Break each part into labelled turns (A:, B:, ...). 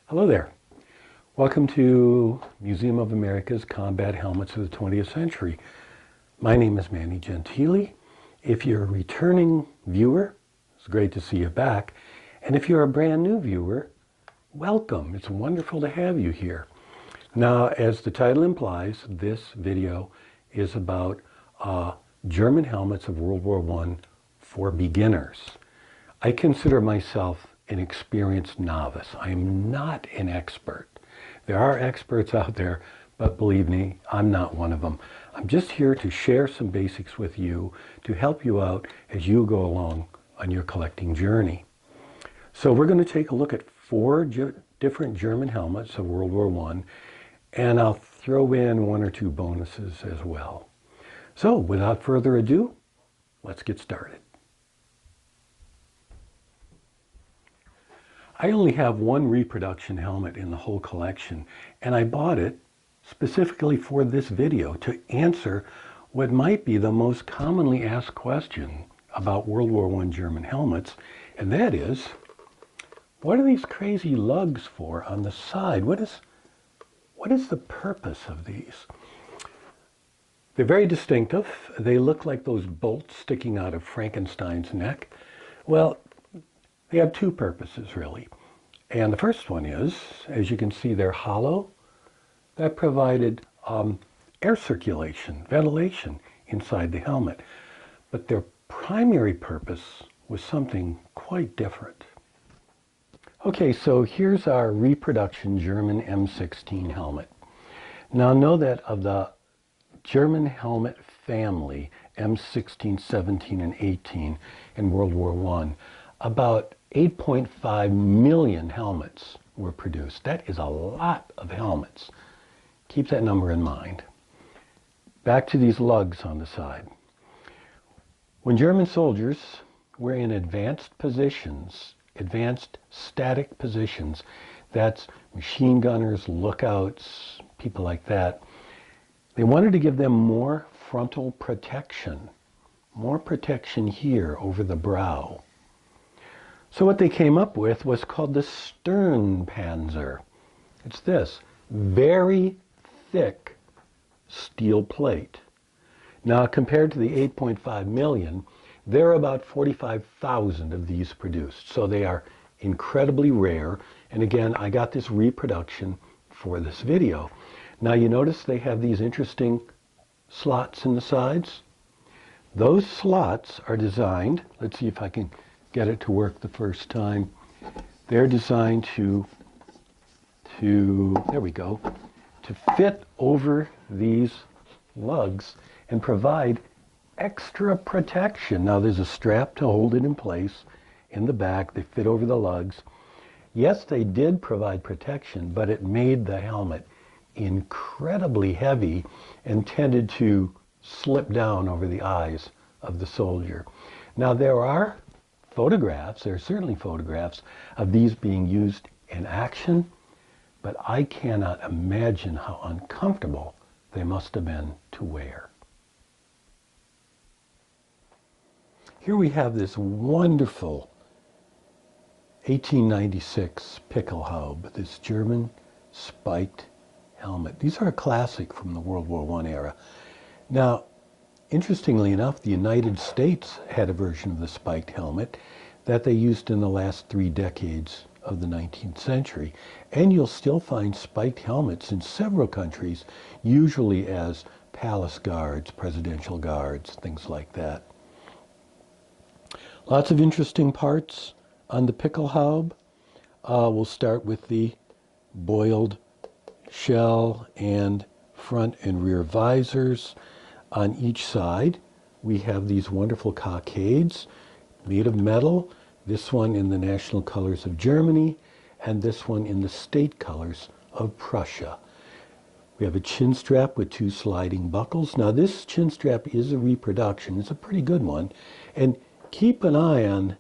A: Hello there. Welcome to Museum of America's Combat Helmets of the 20th Century. My name is Mannie Gentili. If you're a returning viewer, it's great to see you back. And if you're a brand new viewer, welcome. It's wonderful to have you here. Now, as the title implies, this video is about German helmets of World War I for beginners. I consider myself an experienced novice. I am not an expert. There are experts out there, but believe me, I'm not one of them. I'm just here to share some basics with you to help you out as you go along on your collecting journey. So we're going to take a look at four different German helmets of World War I, and I'll throw in one or two bonuses as well. So without further ado, let's get started. I only have one reproduction helmet in the whole collection, and I bought it specifically for this video to answer what might be the most commonly asked question about World War I German helmets, and that is, what are these crazy lugs for on the side? What is the purpose of these? They're very distinctive. They look like those bolts sticking out of Frankenstein's neck. Well, they have two purposes, really. And the first one is, as you can see, they're hollow. That provided air circulation, ventilation inside the helmet. But their primary purpose was something quite different. Okay, so here's our reproduction German M16 helmet. Now know that of the German helmet family, M16, 17, and 18 in World War I, about 8.5 million helmets were produced. That is a lot of helmets. Keep that number in mind. Back to these lugs on the side. When German soldiers were in advanced positions, advanced static positions, that's machine gunners, lookouts, people like that, they wanted to give them more frontal protection, more protection here over the brow. So what they came up with was called the Sternpanzer. It's this very thick steel plate. Now, compared to the 8.5 million, there are about 45,000 of these produced. So they are incredibly rare. And again, I got this reproduction for this video. Now you notice they have these interesting slots in the sides. Those slots are designed, let's see if I can get it to work the first time. They're designed to there we go, to fit over these lugs and provide extra protection. Now there's a strap to hold it in place in the back. They fit over the lugs. Yes, they did provide protection, but it made the helmet incredibly heavy and tended to slip down over the eyes of the soldier. Now there are certainly photographs of these being used in action, but I cannot imagine how uncomfortable they must have been to wear. Here we have this wonderful 1896 pickelhaube, this German spiked helmet. These are a classic from the World War I era. Now, interestingly enough, the United States had a version of the spiked helmet that they used in the last 3 decades of the 19th century. And you'll still find spiked helmets in several countries, usually as palace guards, presidential guards, things like that. Lots of interesting parts on the pickelhaube. We'll start with the boiled shell and front and rear visors. On each side, we have these wonderful cockades made of metal, this one in the national colors of Germany, and this one in the state colors of Prussia. We have a chin strap with 2 sliding buckles. Now this chin strap is a reproduction. It's a pretty good one. And keep an eye on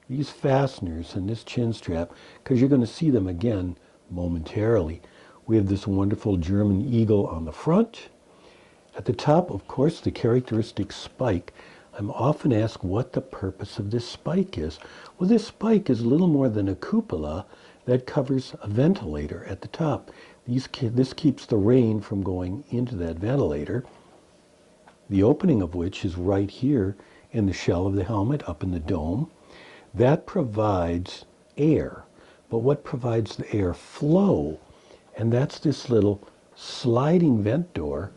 A: these fasteners and this chin strap, because you're going to see them again momentarily. We have this wonderful German eagle on the front. At the top, of course, the characteristic spike. I'm often asked what the purpose of this spike is. Well, this spike is little more than a cupola that covers a ventilator at the top. This keeps the rain from going into that ventilator, the opening of which is right here in the shell of the helmet, up in the dome. That provides air. But what provides the air flow? And that's this little sliding vent door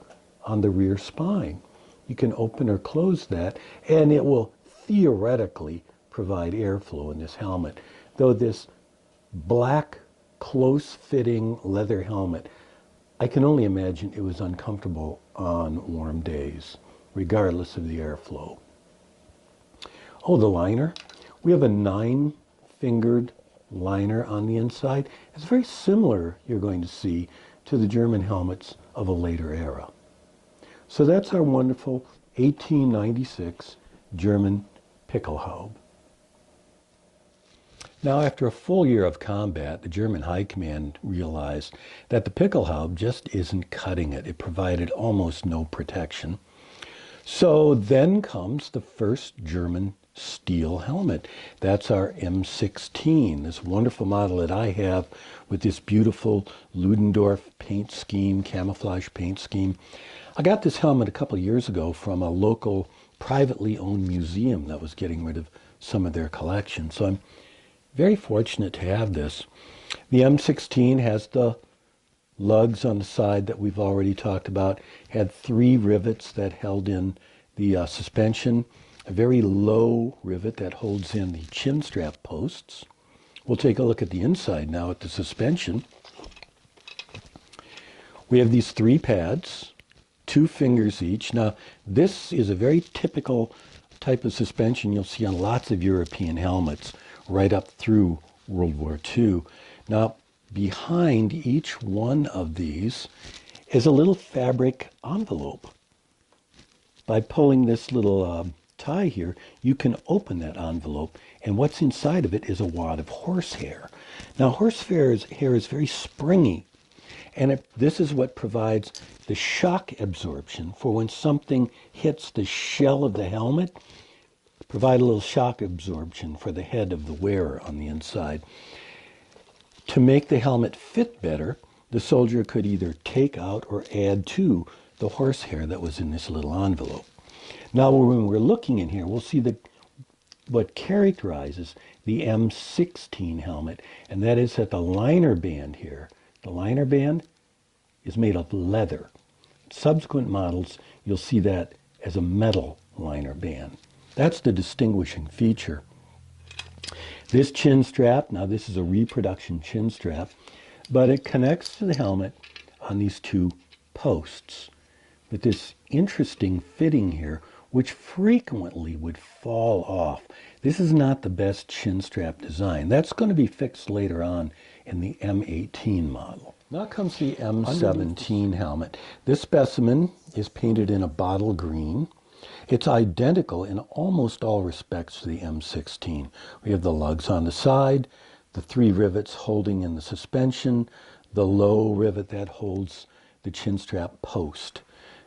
A: on the rear spine. You can open or close that, and it will theoretically provide airflow in this helmet. Though this black, close-fitting leather helmet, I can only imagine it was uncomfortable on warm days, regardless of the airflow. Oh, the liner. We have a 9-fingered liner on the inside. It's very similar, you're going to see, to the German helmets of a later era. So that's our wonderful 1896 German pickelhaube. Now, after a full year of combat, the German High Command realized that the pickelhaube just isn't cutting it. It provided almost no protection. So then comes the first German steel helmet. That's our M16, this wonderful model that I have with this beautiful Ludendorff paint scheme, camouflage paint scheme. I got this helmet a couple years ago from a local privately owned museum that was getting rid of some of their collection. So I'm very fortunate to have this. The M16 has the lugs on the side that we've already talked about, had 3 rivets that held in the suspension, a very low rivet that holds in the chin strap posts. We'll take a look at the inside now at the suspension. We have these 3 pads, 2 fingers each. Now, this is a very typical type of suspension you'll see on lots of European helmets right up through World War II. Now, behind each one of these is a little fabric envelope. By pulling this little tie here, you can open that envelope, and what's inside of it is a wad of horsehair. Now, horsehair is very springy, and this is what provides the shock absorption for when something hits the shell of the helmet. Provide a little shock absorption for the head of the wearer on the inside. To make the helmet fit better, the soldier could either take out or add to the horsehair that was in this little envelope. Now, when we're looking in here, we'll see what characterizes the M16 helmet, and that is that the liner band here, the liner band is made of leather. Subsequent models, you'll see that as a metal liner band. That's the distinguishing feature. This chin strap, now this is a reproduction chin strap, but it connects to the helmet on these 2 posts with this interesting fitting here, which frequently would fall off. This is not the best chin strap design. That's going to be fixed later on in the M18 model. Now comes the M17 helmet. This specimen is painted in a bottle green. It's identical in almost all respects to the M16. We have the lugs on the side, the 3 rivets holding in the suspension, the low rivet that holds the chin strap post.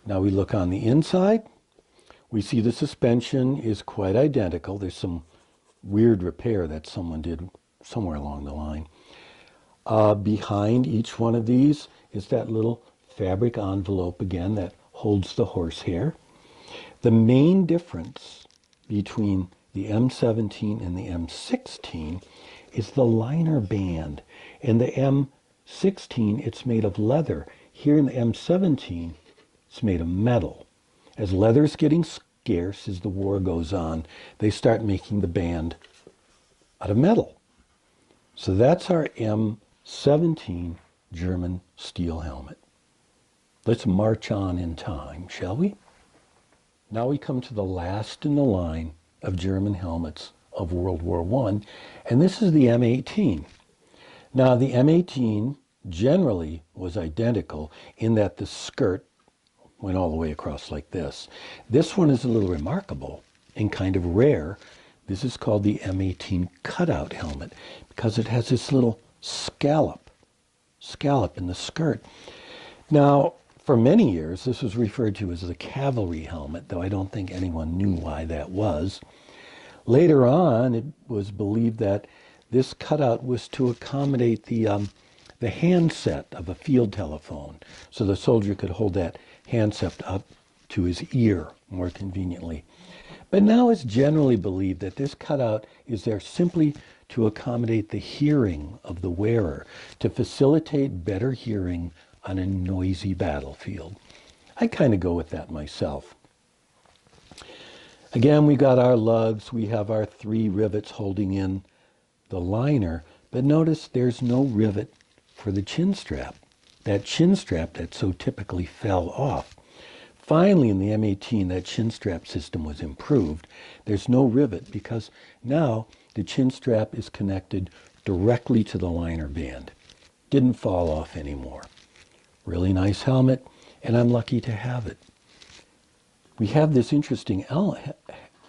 A: Now we look on the inside. We see the suspension is quite identical. There's some weird repair that someone did somewhere along the line. Behind each one of these is that little fabric envelope again that holds the horsehair. The main difference between the M17 and the M16 is the liner band. In the M16, it's made of leather. Here in the M17, it's made of metal. As leather's getting scarce as the war goes on, they start making the band out of metal. So that's our M17 German steel helmet. Let's march on in time, shall we? Now we come to the last in the line of German helmets of World War I, and this is the M18. Now the M18 generally was identical in that the skirt went all the way across like this. This one is a little remarkable and kind of rare. This is called the M18 cutout helmet because it has this little scallop in the skirt. Now, for many years, this was referred to as the cavalry helmet, though I don't think anyone knew why that was. Later on, it was believed that this cutout was to accommodate the handset of a field telephone, so the soldier could hold that handset up to his ear more conveniently. But now it's generally believed that this cutout is there simply to accommodate the hearing of the wearer, to facilitate better hearing on a noisy battlefield. I kind of go with that myself. Again, we got our lugs, we have our 3 rivets holding in the liner, but notice there's no rivet for the chin strap. That chin strap that so typically fell off. Finally, in the M18, that chin strap system was improved. There's no rivet because now the chin strap is connected directly to the liner band. Didn't fall off anymore. Really nice helmet, and I'm lucky to have it. We have this interesting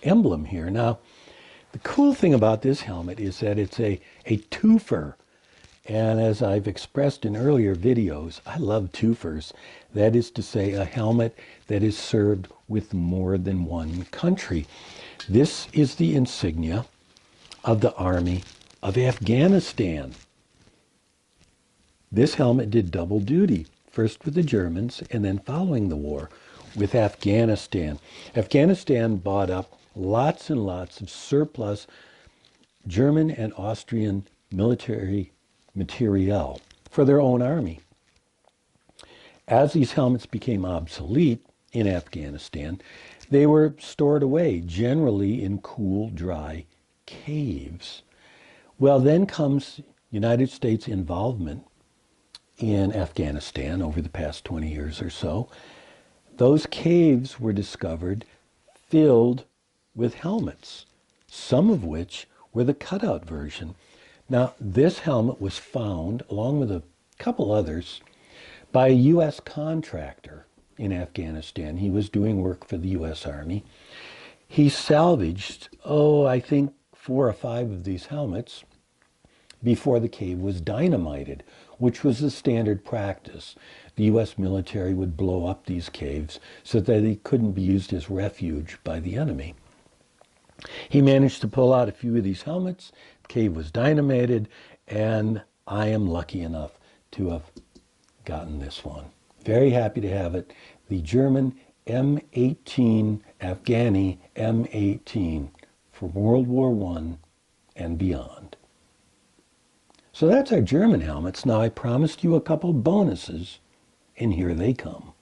A: emblem here. Now, the cool thing about this helmet is that it's a twofer. And as I've expressed in earlier videos, I love twofers. That is to say, a helmet that is served with more than one country. This is the insignia of the Army of Afghanistan. This helmet did double duty, first with the Germans and then following the war with Afghanistan. Afghanistan bought up lots and lots of surplus German and Austrian military materiel for their own army. As these helmets became obsolete in Afghanistan, they were stored away, generally in cool, dry caves. Well, then comes United States involvement in Afghanistan over the past 20 years or so. Those caves were discovered filled with helmets, some of which were the cutout version. Now, this helmet was found, along with a couple others, by a U.S. contractor in Afghanistan. He was doing work for the U.S. Army. He salvaged, I think 4 or 5 of these helmets before the cave was dynamited, which was the standard practice. The U.S. military would blow up these caves so that they couldn't be used as refuge by the enemy. He managed to pull out a few of these helmets. The cave was dynamited, and I am lucky enough to have gotten this one. Very happy to have it. The German M18, Afghani M18 for World War I and beyond. So that's our German helmets. Now I promised you a couple bonuses, and here they come.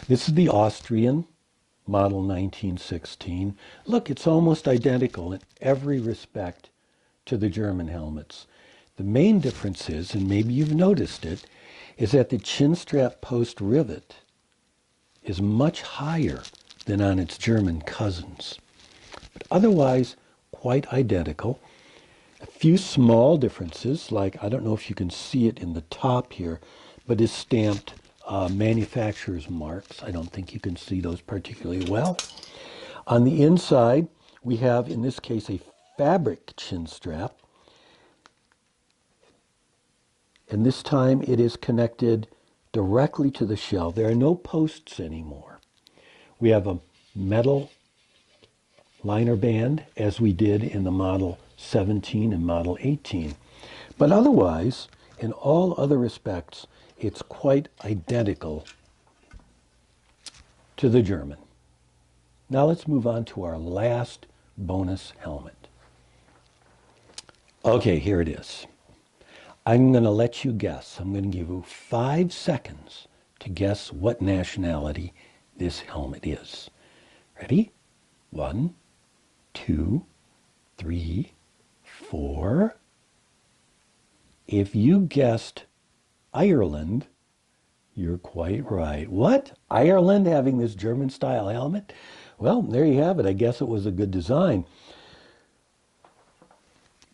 A: This is the Austrian model 1916. Look, it's almost identical in every respect to the German helmets. The main difference is, and maybe you've noticed it, is that the chin strap post rivet is much higher than on its German cousins. But otherwise, quite identical. A few small differences, like I don't know if you can see it in the top here, but is stamped manufacturer's marks. I don't think you can see those particularly well. On the inside, we have, in this case, a fabric chin strap. And this time it is connected directly to the shell. There are no posts anymore. We have a metal liner band, as we did in the Model 17 and Model 18. But otherwise, in all other respects, it's quite identical to the German. Now let's move on to our last bonus helmet. Okay, here it is. I'm going to let you guess. I'm going to give you 5 seconds to guess what nationality this helmet is. Ready? 1, 2, 3, 4. If you guessed Ireland, you're quite right. What? Ireland having this German-style helmet? Well, there you have it. I guess it was a good design.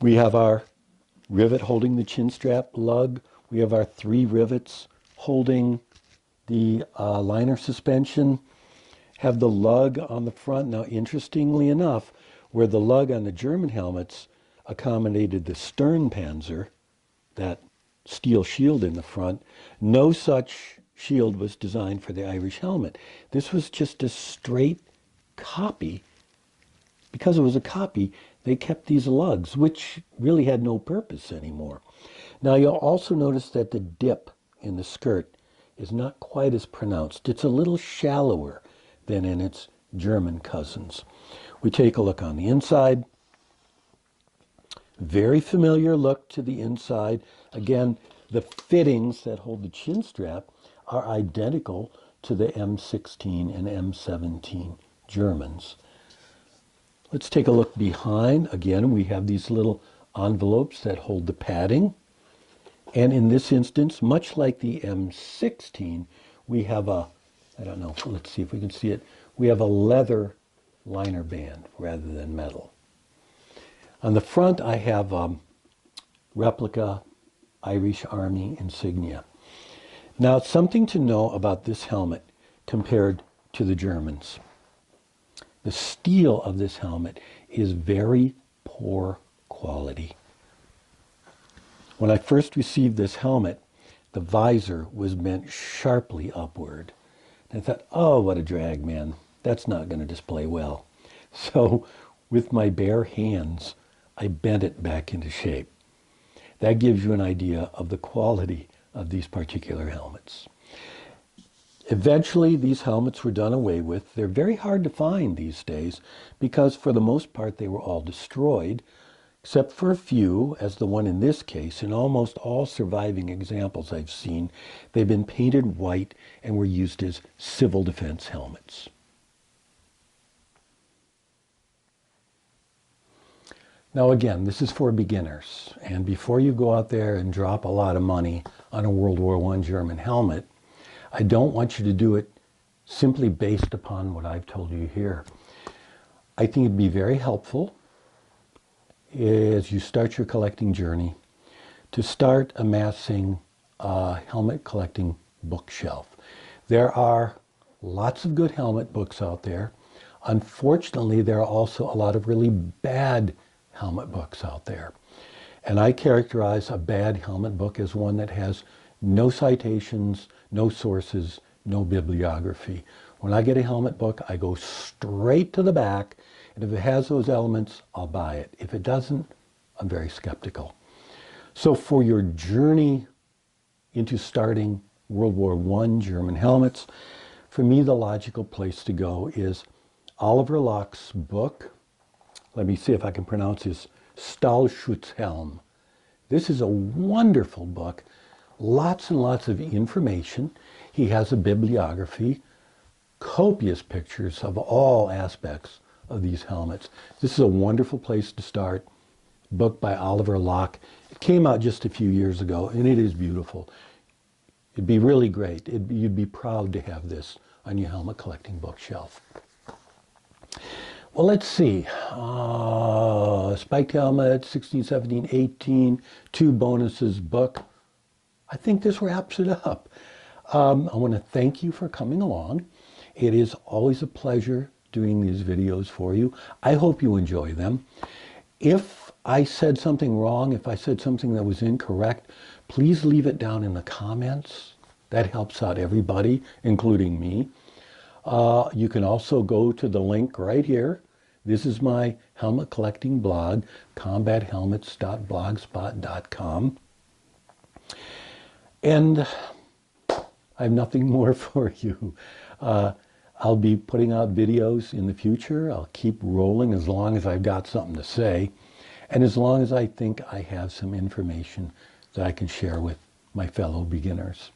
A: We have our rivet holding the chin strap lug. We have our 3 rivets holding the liner suspension. Have the lug on the front. Now, interestingly enough, where the lug on the German helmets accommodated the stern panzer, that steel shield in the front, no such shield was designed for the Irish helmet. This was just a straight copy, because it was a copy, they kept these lugs, which really had no purpose anymore. Now you'll also notice that the dip in the skirt is not quite as pronounced. It's a little shallower than in its German cousins. We take a look on the inside. Very familiar look to the inside. Again, the fittings that hold the chin strap are identical to the M16 and M17 Germans. Let's take a look behind. Again, we have these little envelopes that hold the padding. And in this instance, much like the M16, we have a, I don't know, let's see if we can see it. We have a leather liner band rather than metal. On the front, I have replica Irish Army insignia. Now, something to know about this helmet compared to the Germans. The steel of this helmet is very poor quality. When I first received this helmet, the visor was bent sharply upward. And I thought, oh, what a drag, man. That's not going to display well. So with my bare hands, I bent it back into shape. That gives you an idea of the quality of these particular helmets. Eventually, these helmets were done away with. They're very hard to find these days because for the most part, they were all destroyed, except for a few, as the one in this case. In almost all surviving examples I've seen, they've been painted white and were used as civil defense helmets. Now again, this is for beginners, and before you go out there and drop a lot of money on a World War I German helmet, I don't want you to do it simply based upon what I've told you here. I think it'd be very helpful as you start your collecting journey to start amassing a helmet collecting bookshelf. There are lots of good helmet books out there. Unfortunately, there are also a lot of really bad helmet books out there. And I characterize a bad helmet book as one that has no citations, no sources, no bibliography. When I get a helmet book, I go straight to the back, and if it has those elements, I'll buy it. If it doesn't, I'm very skeptical. So for your journey into starting World War I German helmets, for me the logical place to go is Oliver Locke's book. Let me see if I can pronounce his Stahlschutzhelm. This is a wonderful book. Lots and lots of information. He has a bibliography, copious pictures of all aspects of these helmets. This is a wonderful place to start. Book by Oliver Locke. It came out just a few years ago, and it is beautiful. It'd be really great. You'd be proud to have this on your helmet collecting bookshelf. Well, let's see. Spiked helmet, 16, 17, 18, 2 bonuses book. I think this wraps it up. I want to thank you for coming along. It is always a pleasure doing these videos for you. I hope you enjoy them. If I said something wrong, if I said something that was incorrect, please leave it down in the comments. That helps out everybody, including me. You can also go to the link right here. This is my helmet collecting blog, combathelmets.blogspot.com. And I have nothing more for you. I'll be putting out videos in the future. I'll keep rolling as long as I've got something to say, and as long as I think I have some information that I can share with my fellow beginners.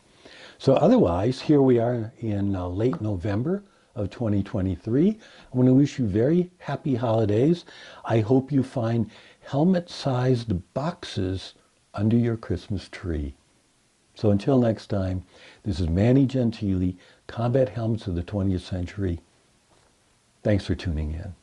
A: So otherwise, here we are in late November of 2023. I want to wish you very happy holidays. I hope you find helmet-sized boxes under your Christmas tree. So until next time, this is Mannie Gentili, Combat Helmets of the 20th Century. Thanks for tuning in.